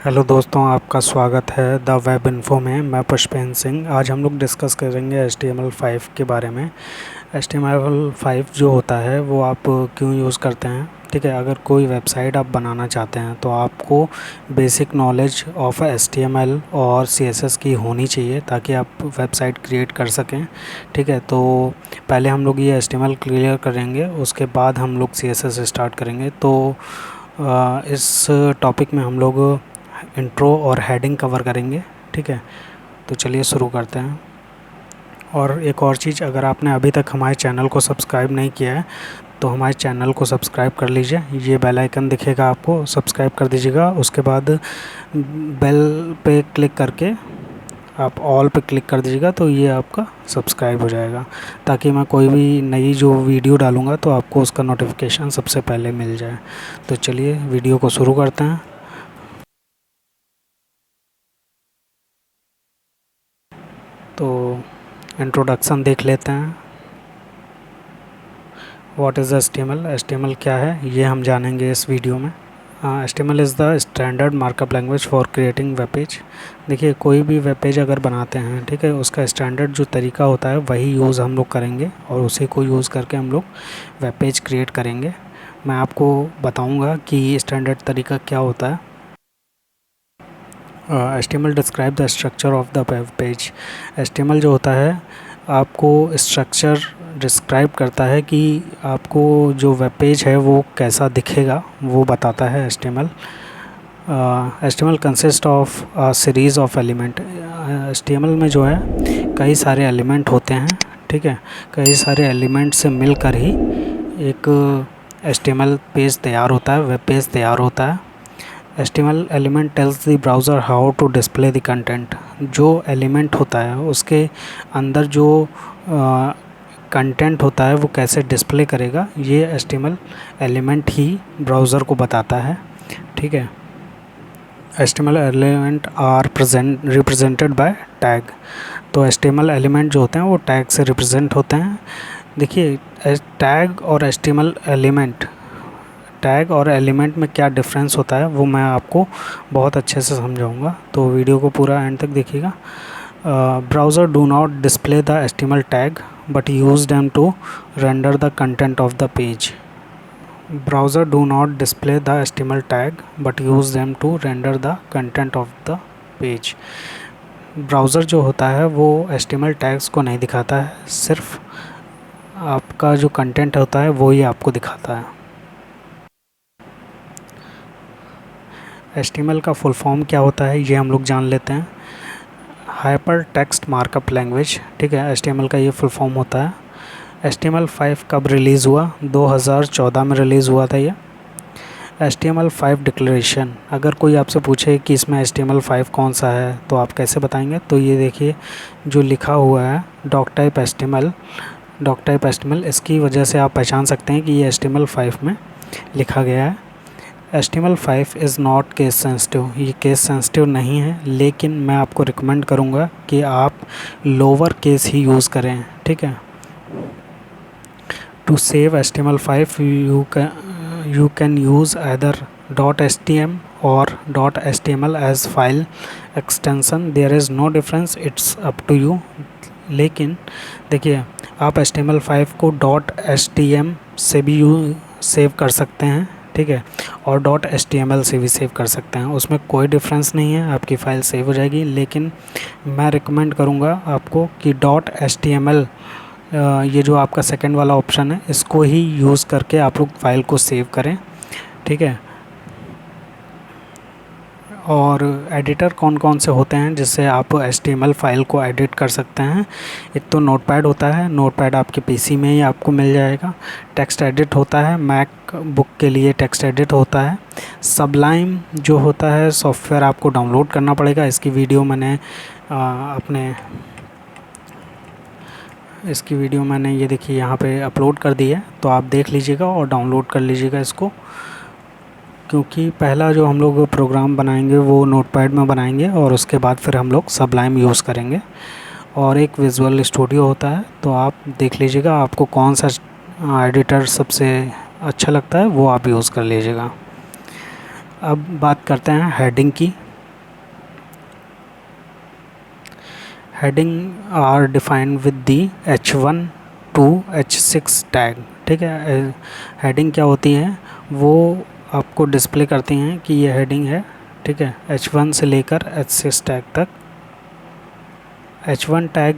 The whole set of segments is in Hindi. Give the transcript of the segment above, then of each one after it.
हेलो दोस्तों, आपका स्वागत है द वेब इन्फो में। मैं पुष्पेंद्र सिंह। आज हम लोग डिस्कस करेंगे HTML5 के बारे में। HTML5 जो होता है वो आप क्यों यूज़ करते हैं। ठीक है, अगर कोई वेबसाइट आप बनाना चाहते हैं तो आपको बेसिक नॉलेज ऑफ HTML और CSS की होनी चाहिए ताकि आप वेबसाइट क्रिएट कर सकें। ठीक है, तो पहले हम लोग ये HTML क्लियर करेंगे, उसके बाद हम लोग CSS स्टार्ट करेंगे। तो इस टॉपिक में हम लोग इंट्रो और हेडिंग कवर करेंगे। ठीक है, तो चलिए शुरू करते हैं। और एक और चीज़, अगर आपने अभी तक हमारे चैनल को सब्सक्राइब नहीं किया है तो हमारे चैनल को सब्सक्राइब कर लीजिए। ये बेल आइकन दिखेगा, आपको सब्सक्राइब कर दीजिएगा। उसके बाद बेल पे क्लिक करके आप ऑल पे क्लिक कर दीजिएगा, तो ये आपका सब्सक्राइब हो जाएगा ताकि मैं कोई भी नई जो वीडियो डालूँगा तो आपको उसका नोटिफिकेशन सबसे पहले मिल जाए। तो चलिए वीडियो को शुरू करते हैं। तो इंट्रोडक्शन देख लेते हैं। What is HTML? HTML क्या है ये हम जानेंगे इस वीडियो में। HTML is the standard markup language for creating web page. देखिए, कोई भी वेब पेज अगर बनाते हैं, ठीक है, उसका स्टैंडर्ड जो तरीका होता है वही यूज़ हम लोग करेंगे और उसी को यूज़ करके हम लोग वेब पेज क्रिएट करेंगे। मैं आपको बताऊंगा कि स्टैंडर्ड तरीका क्या होता है। HTML describe the structure of the web page. HTML जो होता है आपको स्ट्रक्चर डिस्क्राइब करता है कि आपको जो वेब पेज है वो कैसा दिखेगा, वो बताता है HTML। HTML consist of series of element. HTML में जो है कई सारे एलिमेंट होते हैं। ठीक है, कई सारे एलिमेंट से मिलकर ही एक HTML पेज तैयार होता है, वेब पेज तैयार होता है। HTML element tells the browser how to display the content. जो एलिमेंट होता है उसके अंदर जो कंटेंट होता है वो कैसे डिस्प्ले करेगा, ये HTML एलिमेंट ही ब्राउज़र को बताता है। ठीक है, HTML element are represented by tag. तो HTML एलिमेंट जो होते हैं वो टैग से रिप्रेजेंट होते हैं। देखिए, टैग और HTML एलिमेंट, टैग और एलिमेंट में क्या डिफरेंस होता है वो मैं आपको बहुत अच्छे से समझाऊंगा, तो वीडियो को पूरा एंड तक देखिएगा। Browser do not display the HTML tag but use them to render the content of the page. Browser do not display the HTML tag but use them to render the content of the page. Browser जो होता है वो HTML टैग्स को नहीं दिखाता है, सिर्फ आपका जो कंटेंट होता है वो ही आपको दिखाता है। HTML का फुल फॉर्म क्या होता है ये हम लोग जान लेते हैं। Hyper text markup language. ठीक है, HTML का ये फुल फॉर्म होता है। HTML5 कब रिलीज़ हुआ? 2014 में रिलीज़ हुआ था ये। HTML5 declaration. अगर कोई आपसे पूछे कि इसमें HTML5 कौन सा है तो आप कैसे बताएंगे, तो ये देखिए जो लिखा हुआ है डॉक टाइप HTML, इसकी वजह से आप पहचान सकते हैं कि ये HTML5 में लिखा गया है। HTML5 is not case sensitive. ये केस सेंसिटिव नहीं है, लेकिन मैं आपको रिकमेंड करूँगा कि आप लोअर केस ही यूज़ करें। ठीक है, to save HTML5 you can use either .htm or .html as file extension. There is no difference, it's up to you। लेकिन देखिए, आप HTML5 को .htm से भी सेव कर सकते हैं। ठीक है, और .html से भी सेव कर सकते हैं, उसमें कोई डिफरेंस नहीं है, आपकी फ़ाइल सेव हो जाएगी। लेकिन मैं रिकमेंड करूँगा आपको कि .html, ये जो आपका सेकंड वाला ऑप्शन है, इसको ही यूज़ करके आप लोग फाइल को सेव करें। ठीक है, और एडिटर कौन कौन से होते हैं जिससे आप HTML फाइल को एडिट कर सकते हैं? एक तो नोटपैड होता है, नोटपैड आपके PC में ही आपको मिल जाएगा। टेक्स्ट एडिट होता है, मैक बुक के लिए टेक्स्ट एडिट होता है। सबलाइम जो होता है सॉफ्टवेयर आपको डाउनलोड करना पड़ेगा। इसकी वीडियो मैंने ये देखिए यहाँ पे अपलोड कर दी है, तो आप देख लीजिएगा और डाउनलोड कर लीजिएगा इसको, क्योंकि पहला जो हम लोग प्रोग्राम बनाएंगे वो नोटपैड में बनाएंगे और उसके बाद फिर हम लोग सबलाइम यूज़ करेंगे। और एक विजुअल स्टूडियो होता है, तो आप देख लीजिएगा आपको कौन सा एडिटर सबसे अच्छा लगता है वो आप यूज़ कर लीजिएगा। अब बात करते हैं हेडिंग की। Heading are defined with the H1 to H6 tag. ठीक है, हेडिंग क्या होती है वो आपको डिस्प्ले करती हैं कि ये हेडिंग है। ठीक है, H1 से लेकर H6 टैग तक। H1 tag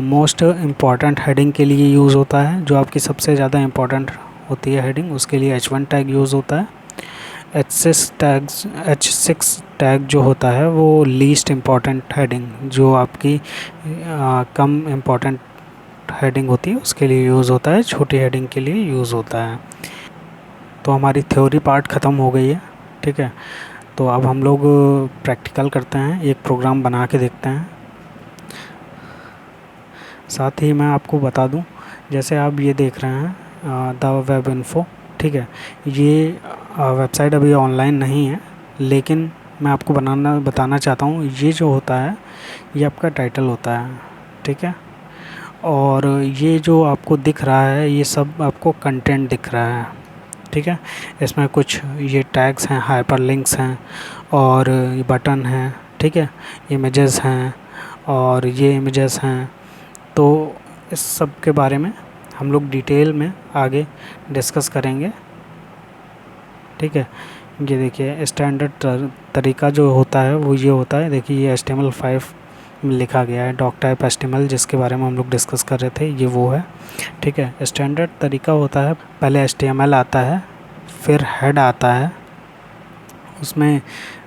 most important heading के लिए यूज़ होता है, जो आपकी सबसे ज़्यादा इम्पॉर्टेंट होती है हेडिंग, उसके लिए H1 टैग यूज़ होता है। H6 टैग जो होता है वो लीस्ट इम्पॉर्टेंट हेडिंग, जो आपकी कम इम्पॉर्टेंट हेडिंग होती है उसके लिए यूज़ होता है, छोटी हेडिंग के लिए यूज़ होता है। तो हमारी थ्योरी पार्ट ख़त्म हो गई है। ठीक है, तो अब हम लोग प्रैक्टिकल करते हैं, एक प्रोग्राम बना के देखते हैं। साथ ही मैं आपको बता दूं, जैसे आप ये देख रहे हैं द वेब इन्फो। ठीक है, ये वेबसाइट अभी ऑनलाइन नहीं है, लेकिन मैं आपको बताना चाहता हूँ, ये जो होता है ये आपका टाइटल होता है। ठीक है, और ये जो आपको दिख रहा है ये सब आपको कंटेंट दिख रहा है। ठीक है, इसमें कुछ ये टैग्स हैं, हाइपर लिंक्स हैं, और ये बटन हैं। ठीक है, इमेजेस हैं, और ये इमेजेस हैं। तो इस सब के बारे में हम लोग डिटेल में आगे डिस्कस करेंगे। ठीक है, ये देखिए स्टैंडर्ड तरीका जो होता है वो ये होता है। देखिए ये HTML5 में लिखा गया है, डॉक टाइप HTML, जिसके बारे में हम लोग डिस्कस कर रहे थे, ये वो है। ठीक है, स्टैंडर्ड तरीका होता है, पहले HTML आता है, फिर हेड आता है, उसमें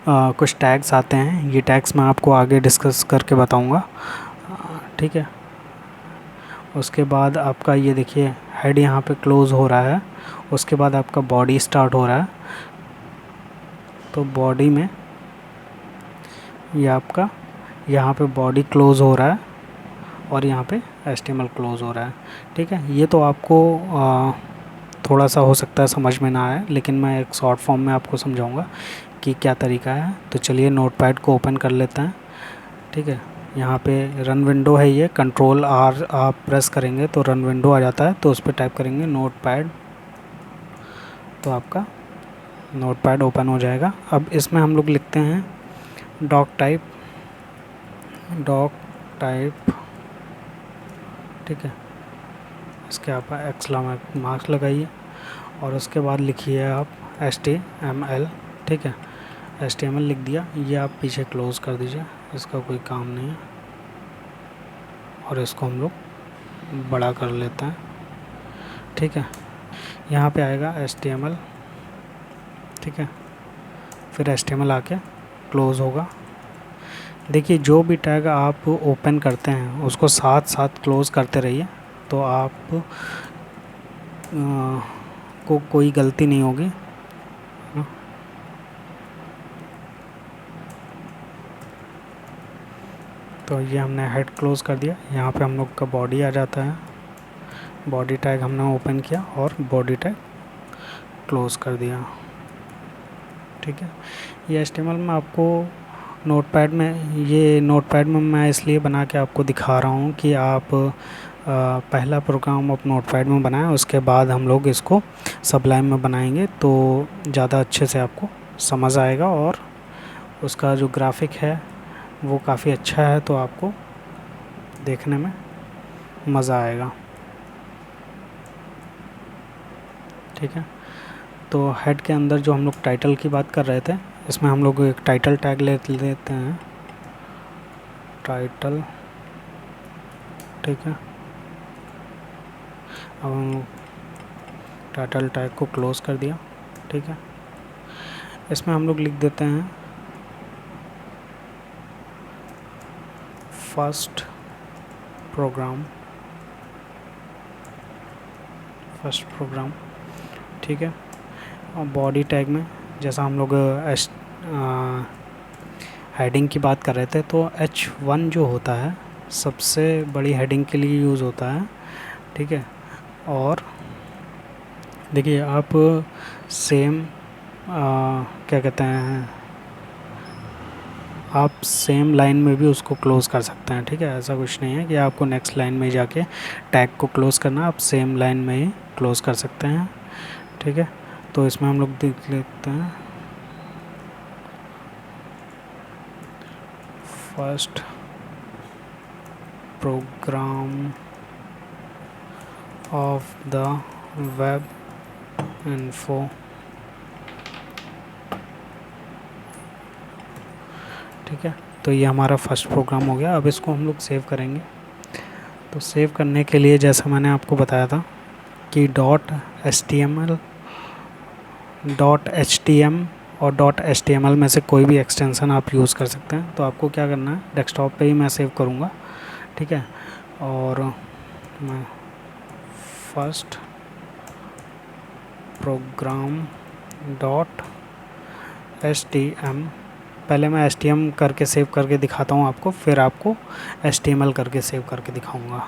कुछ टैग्स आते हैं। ये टैग्स मैं आपको आगे डिस्कस करके बताऊंगा। ठीक है, उसके बाद आपका ये देखिए हेड यहाँ पे क्लोज़ हो रहा है, उसके बाद आपका बॉडी स्टार्ट हो रहा है। तो बॉडी में ये आपका यहाँ पे बॉडी क्लोज़ हो रहा है, और यहाँ पे HTML क्लोज़ हो रहा है। ठीक है, ये तो आपको थोड़ा सा हो सकता है समझ में ना आए, लेकिन मैं एक शॉर्ट फॉर्म में आपको समझाऊंगा कि क्या तरीका है। तो चलिए नोटपैड को ओपन कर लेते हैं। ठीक है, यहाँ पे रन विंडो है, ये Ctrl+R आप प्रेस करेंगे तो रन विंडो आ जाता है, तो उस पर टाइप करेंगे नोटपैड, तो आपका नोटपैड ओपन हो जाएगा। अब इसमें हम लोग लिखते हैं डॉक टाइप। ठीक है, इसके आप एक्सक्लेमेशन मार्क्स लगाइए, और उसके बाद लिखिए आप HTML। ठीक है, HTML लिख दिया, ये आप पीछे क्लोज़ कर दीजिए, इसका कोई काम नहीं है। और इसको हम लोग बड़ा कर लेते हैं। ठीक है, यहाँ पे आएगा HTML। ठीक है, फिर HTML आके क्लोज़ होगा। देखिए जो भी टैग आप ओपन करते हैं उसको साथ साथ क्लोज़ करते रहिए, तो आप को कोई गलती नहीं होगी। तो ये हमने हेड क्लोज़ कर दिया। यहाँ पे हम लोग का बॉडी आ जाता है, बॉडी टैग हमने ओपन किया और बॉडी टैग क्लोज़ कर दिया। ठीक है, ये HTML में आपको नोटपैड में मैं इसलिए बना के आपको दिखा रहा हूँ कि आप पहला प्रोग्राम आप नोटपैड में बनाएं, उसके बाद हम लोग इसको सबलाइम में बनाएंगे तो ज़्यादा अच्छे से आपको समझ आएगा, और उसका जो ग्राफिक है वो काफ़ी अच्छा है, तो आपको देखने में मज़ा आएगा। ठीक है, तो हेड के अंदर जो हम लोग टाइटल की बात कर रहे थे, इसमें हम लोग एक टाइटल टैग ले लेते हैं, टाइटल। ठीक है, अब हम टाइटल टैग को क्लोज़ कर दिया। ठीक है, इसमें हम लोग लिख देते हैं फर्स्ट प्रोग्राम। ठीक है, और बॉडी टैग में जैसा हम लोग हेडिंग की बात कर रहे थे, तो H1 जो होता है सबसे बड़ी हेडिंग के लिए यूज़ होता है। ठीक है, और देखिए आप सेम क्या कहते हैं, आप सेम लाइन में भी उसको क्लोज़ कर सकते हैं। ठीक है, ऐसा कुछ नहीं है कि आपको नेक्स्ट लाइन में जाके टैग को क्लोज़ करना, आप सेम लाइन में ही क्लोज़ कर सकते हैं। ठीक है, तो इसमें हम लोग देख लेते हैं first program of the web info। ठीक है, तो ये हमारा फर्स्ट प्रोग्राम हो गया। अब इसको हम लोग सेव करेंगे। तो सेव करने के लिए जैसा मैंने आपको बताया था कि .html और .html में से कोई भी एक्सटेंशन आप यूज़ कर सकते हैं। तो आपको क्या करना है, डेस्कटॉप पे ही मैं सेव करूँगा। ठीक है, और मैं फर्स्ट प्रोग्राम .htm, पहले मैं htm करके सेव करके दिखाता हूँ आपको, फिर आपको html करके सेव करके दिखाऊँगा।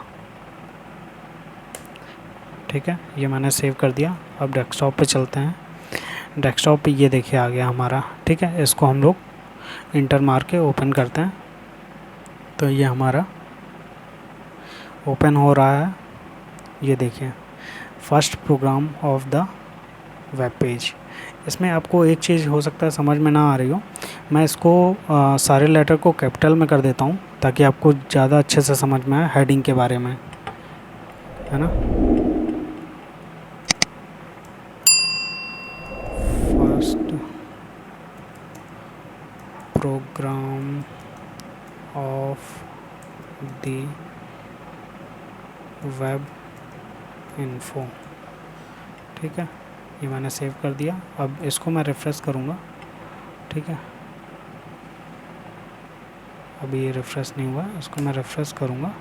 ठीक है, ये मैंने सेव कर दिया। अब डेस्कटॉप पे चलते हैं। डेस्कटॉप पे ये देखिए आ गया हमारा। ठीक है, इसको हम लोग इंटर मार के ओपन करते हैं। तो ये हमारा ओपन हो रहा है। ये देखिए, first program of the web page. इसमें आपको एक चीज़ हो सकता है समझ में ना आ रही हो, मैं इसको सारे लेटर को कैपिटल में कर देता हूँ ताकि आपको ज़्यादा अच्छे से समझ में आए हेडिंग के बारे में, है ना। First program of the web info. ठीक है, ये मैंने सेव कर दिया। अब इसको मैं रिफ़्रेश करूँगा। ठीक है, अभी ये रिफ़्रेश नहीं हुआ, इसको मैं रिफ़्रेश करूँगा।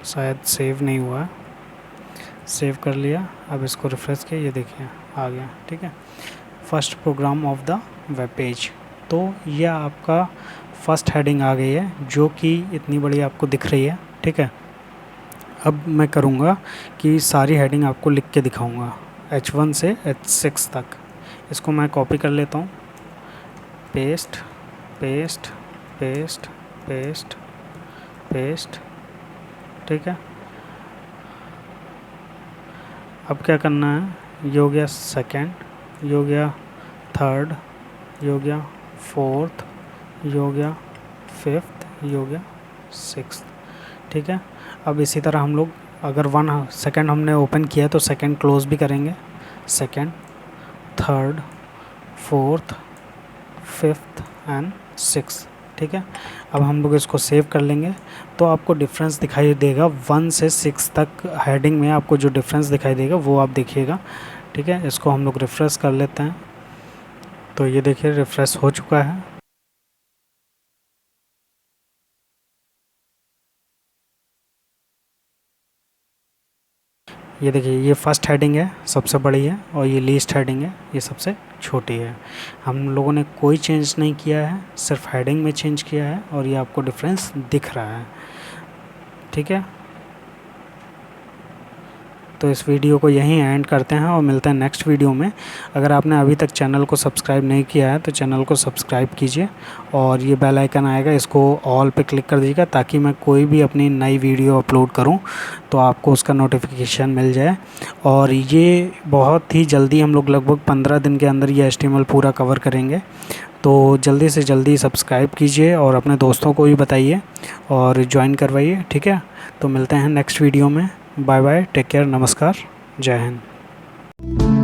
शायद सेव नहीं हुआ है। सेव कर लिया, अब इसको रिफ़्रेश किया, ये देखिए आ गया। ठीक है, first program of the web page. तो ये आपका फर्स्ट हेडिंग आ गई है जो कि इतनी बड़ी आपको दिख रही है। ठीक है, अब मैं करूँगा कि सारी हेडिंग आपको लिख के दिखाऊँगा H1 से H6 तक। इसको मैं कॉपी कर लेता हूँ, paste paste paste paste paste. ठीक है, अब क्या करना है, ये हो गया सेकेंड, ये हो गया थर्ड, ये हो गया फोर्थ, ये हो गया फिफ्थ, ये हो गया सिक्स्थ। ठीक है, अब इसी तरह हम लोग अगर 1 सेकेंड हमने ओपन किया तो सेकेंड क्लोज़ भी करेंगे। Second, third, fourth, fifth and sixth. ठीक है, अब हम लोग इसको सेव कर लेंगे तो आपको डिफरेंस दिखाई देगा 1 से 6 तक हेडिंग में आपको जो डिफरेंस दिखाई देगा वो आप देखिएगा। ठीक है, इसको हम लोग रिफ़्रेश कर लेते हैं। तो ये देखिए रिफ़्रेश हो चुका है। ये देखिए, ये फर्स्ट हेडिंग है, सबसे बड़ी है, और ये लीस्ट हेडिंग है, ये सबसे छोटी है। हम लोगों ने कोई चेंज नहीं किया है, सिर्फ हेडिंग में चेंज किया है और ये आपको डिफरेंस दिख रहा है। ठीक है, तो इस वीडियो को यहीं एंड करते हैं और मिलते हैं नेक्स्ट वीडियो में। अगर आपने अभी तक चैनल को सब्सक्राइब नहीं किया है तो चैनल को सब्सक्राइब कीजिए और ये बेल आइकन आएगा, इसको ऑल पे क्लिक कर दीजिएगा ताकि मैं कोई भी अपनी नई वीडियो अपलोड करूं तो आपको उसका नोटिफिकेशन मिल जाए। और ये बहुत ही जल्दी हम लोग लगभग 15 दिन के अंदर ये HTML पूरा कवर करेंगे। तो जल्दी से जल्दी सब्सक्राइब कीजिए और अपने दोस्तों को भी बताइए और ज्वाइन करवाइए। ठीक है, तो मिलते हैं नेक्स्ट वीडियो में। बाय बाय, टेक केयर, नमस्कार, जय हिंद।